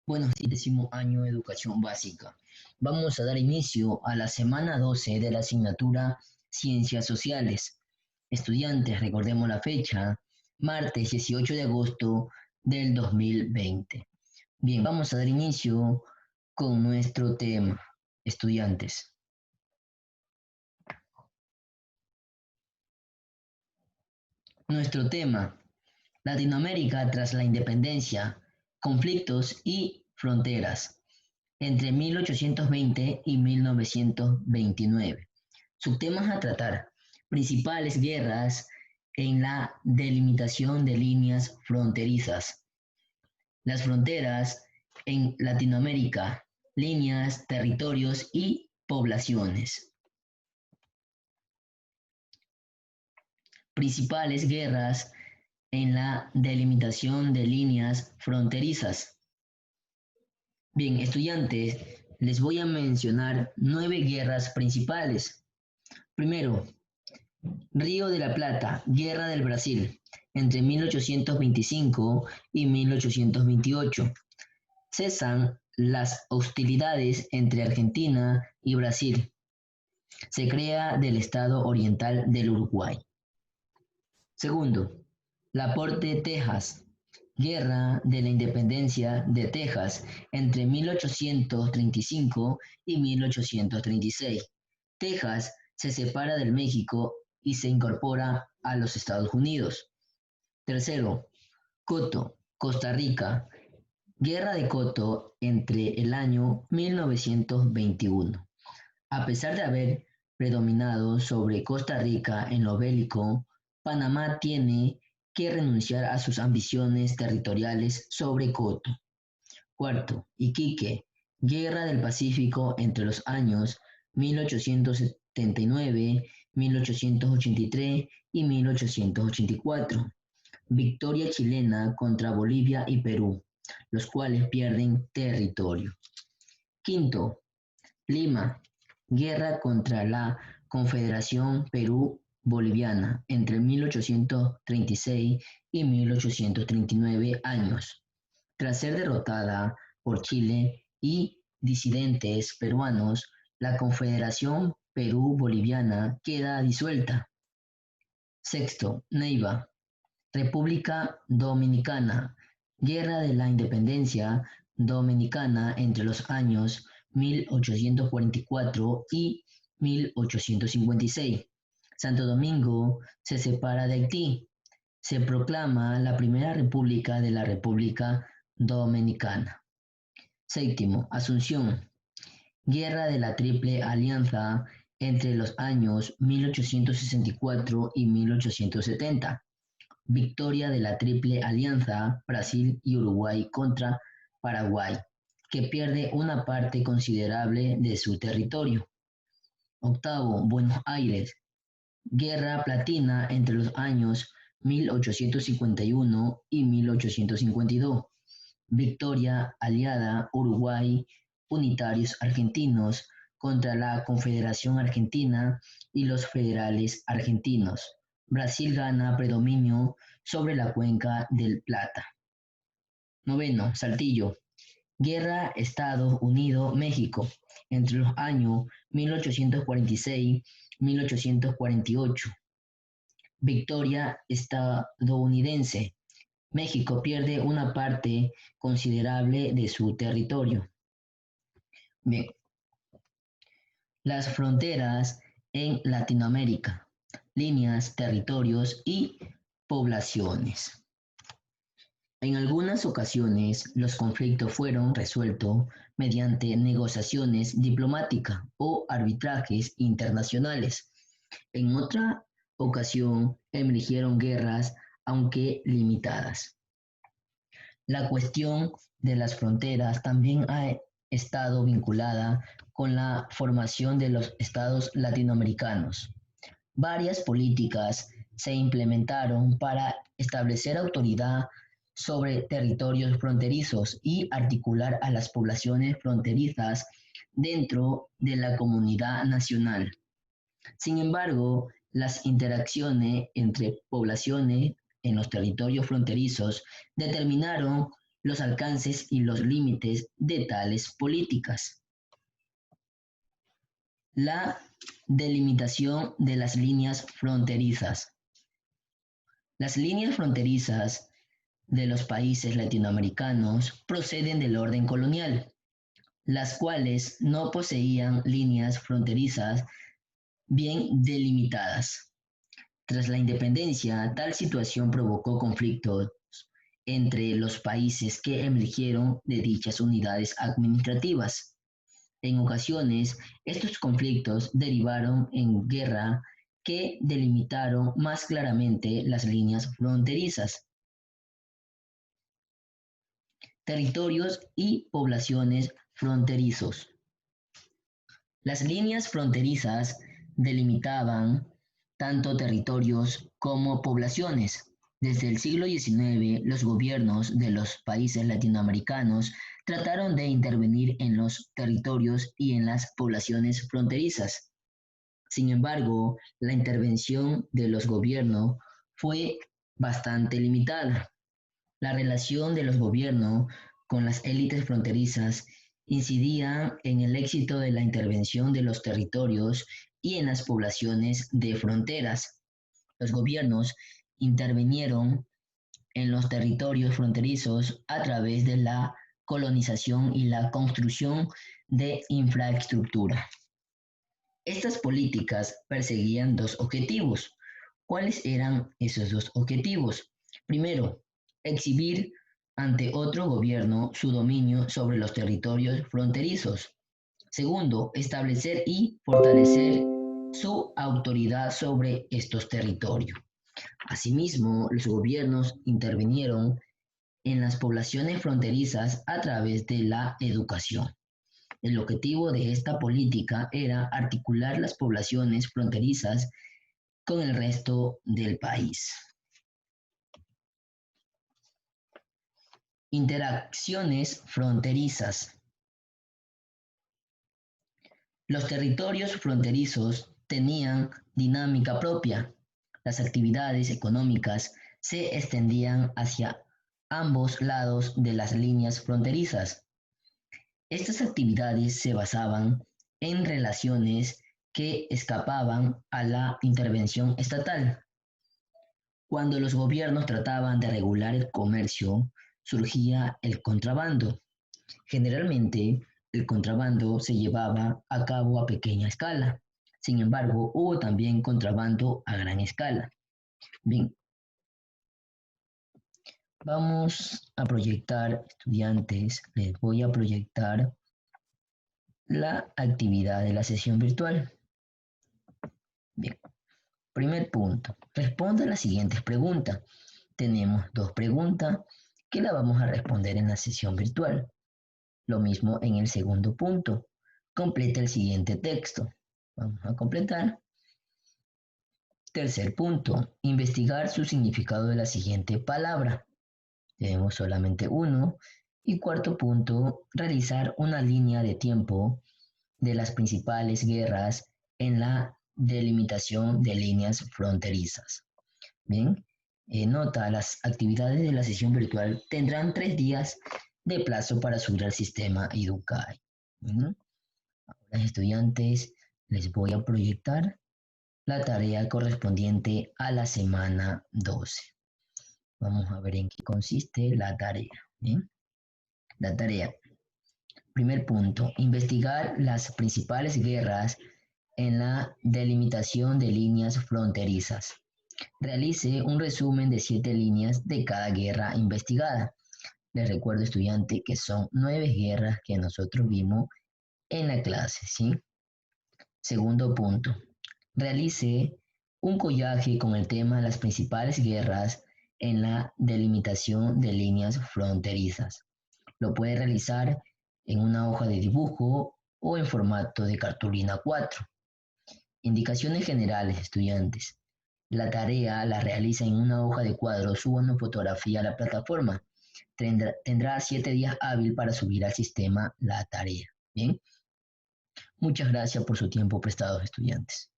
Buenos días, 10º año de educación básica. Vamos a dar inicio a la semana 12 de la asignatura Ciencias Sociales. Estudiantes, recordemos la fecha, martes 18 de agosto del 2020. Bien, vamos a dar inicio con nuestro tema, estudiantes. Nuestro tema, Latinoamérica tras la independencia, conflictos y fronteras, entre 1820 y 1929. Subtemas a tratar: principales guerras en la delimitación de líneas fronterizas, las fronteras en Latinoamérica, líneas, territorios y poblaciones. Principales guerras en la delimitación de líneas fronterizas. Bien, estudiantes, les voy a mencionar 9 guerras principales. Primero, Río de la Plata, Guerra del Brasil, entre 1825 y 1828. Cesan las hostilidades entre Argentina y Brasil. Se crea del Estado Oriental del Uruguay. Segundo, Laporte, Texas, Guerra de la Independencia de Texas, entre 1835 y 1836. Texas se separa del México y se incorpora a los Estados Unidos. Tercero, Coto, Costa Rica, Guerra de Coto entre el año 1921. A pesar de haber predominado sobre Costa Rica en lo bélico, Panamá tiene que renunciar a sus ambiciones territoriales sobre Coto. Cuarto, Iquique, Guerra del Pacífico entre los años 1879, 1883 y 1884. Victoria chilena contra Bolivia y Perú, los cuales pierden territorio. Quinto, Lima, guerra contra la Confederación Perú-Boliviana entre 1836 y 1839 años. Tras ser derrotada por Chile y disidentes peruanos, la Confederación Perú-Boliviana queda disuelta. Sexto, Neiva, República Dominicana, Guerra de la Independencia Dominicana entre los años 1844 y 1856. Santo Domingo se separa de Haití. Se proclama la primera república de la República Dominicana. Séptimo, Asunción. Guerra de la Triple Alianza entre los años 1864 y 1870. Victoria de la Triple Alianza, Brasil y Uruguay contra Paraguay, que pierde una parte considerable de su territorio. Octavo, Buenos Aires. Guerra Platina entre los años 1851 y 1852. Victoria aliada Uruguay, unitarios argentinos contra la Confederación Argentina y los federales argentinos. Brasil gana predominio sobre la cuenca del Plata. Noveno, Saltillo. Guerra Estados Unidos-México entre los años 1846-1848. Victoria estadounidense. México pierde una parte considerable de su territorio. Bien. Las fronteras en Latinoamérica. Líneas, territorios y poblaciones. En algunas ocasiones, los conflictos fueron resueltos mediante negociaciones diplomáticas o arbitrajes internacionales. En otra ocasión, emergieron guerras, aunque limitadas. La cuestión de las fronteras también ha estado vinculada con la formación de los estados latinoamericanos. Varias políticas se implementaron para establecer autoridad sobre territorios fronterizos y articular a las poblaciones fronterizas dentro de la comunidad nacional. Sin embargo, las interacciones entre poblaciones en los territorios fronterizos determinaron los alcances y los límites de tales políticas. La delimitación de las líneas fronterizas. Las líneas fronterizas de los países latinoamericanos proceden del orden colonial, las cuales no poseían líneas fronterizas bien delimitadas. Tras la independencia, tal situación provocó conflictos entre los países que emergieron de dichas unidades administrativas. En ocasiones, estos conflictos derivaron en guerra que delimitaron más claramente las líneas fronterizas. Territorios y poblaciones fronterizos. Las líneas fronterizas delimitaban tanto territorios como poblaciones. Desde el siglo XIX, los gobiernos de los países latinoamericanos trataron de intervenir en los territorios y en las poblaciones fronterizas. Sin embargo, la intervención de los gobiernos fue bastante limitada. La relación de los gobiernos con las élites fronterizas incidía en el éxito de la intervención de los territorios y en las poblaciones de fronteras. Los gobiernos intervinieron en los territorios fronterizos a través de la colonización y la construcción de infraestructura. Estas políticas perseguían dos objetivos. ¿Cuáles eran esos dos objetivos? Primero, exhibir ante otro gobierno su dominio sobre los territorios fronterizos. Segundo, establecer y fortalecer su autoridad sobre estos territorios. Asimismo, los gobiernos intervinieron en las poblaciones fronterizas a través de la educación. El objetivo de esta política era articular las poblaciones fronterizas con el resto del país. Interacciones fronterizas. Los territorios fronterizos tenían dinámica propia. Las actividades económicas se extendían hacia ambos lados de las líneas fronterizas. Estas actividades se basaban en relaciones que escapaban a la intervención estatal. Cuando los gobiernos trataban de regular el comercio, surgía el contrabando. Generalmente, el contrabando se llevaba a cabo a pequeña escala. Sin embargo, hubo también contrabando a gran escala. Bien, vamos a proyectar, estudiantes, les voy a proyectar la actividad de la sesión virtual. Bien, primer punto, responda a las siguientes preguntas. Tenemos dos preguntas que la vamos a responder en la sesión virtual. Lo mismo en el segundo punto. Completa el siguiente texto. Vamos a completar. Tercer punto, investigar su significado de la siguiente palabra. Tenemos solamente uno. Y cuarto punto, realizar una línea de tiempo de las principales guerras en la delimitación de líneas fronterizas. Bien, nota, las actividades de la sesión virtual tendrán 3 días de plazo para subir al sistema Educay. Ahora, estudiantes, les voy a proyectar la tarea correspondiente a la semana 12. Vamos a ver en qué consiste la tarea. ¿Bien? La tarea. Primer punto, investigar las principales guerras en la delimitación de líneas fronterizas. Realice un resumen de 7 líneas de cada guerra investigada. Les recuerdo, estudiante, que son 9 guerras que nosotros vimos en la clase, ¿sí? Segundo punto, realice un collaje con el tema de las principales guerras en la delimitación de líneas fronterizas. Lo puede realizar en una hoja de dibujo o en formato de cartulina 4. Indicaciones generales, estudiantes. La tarea la realiza en una hoja de cuadro, suba una fotografía a la plataforma. Tendrá 7 días hábil para subir al sistema la tarea. Bien. Muchas gracias por su tiempo prestado, estudiantes.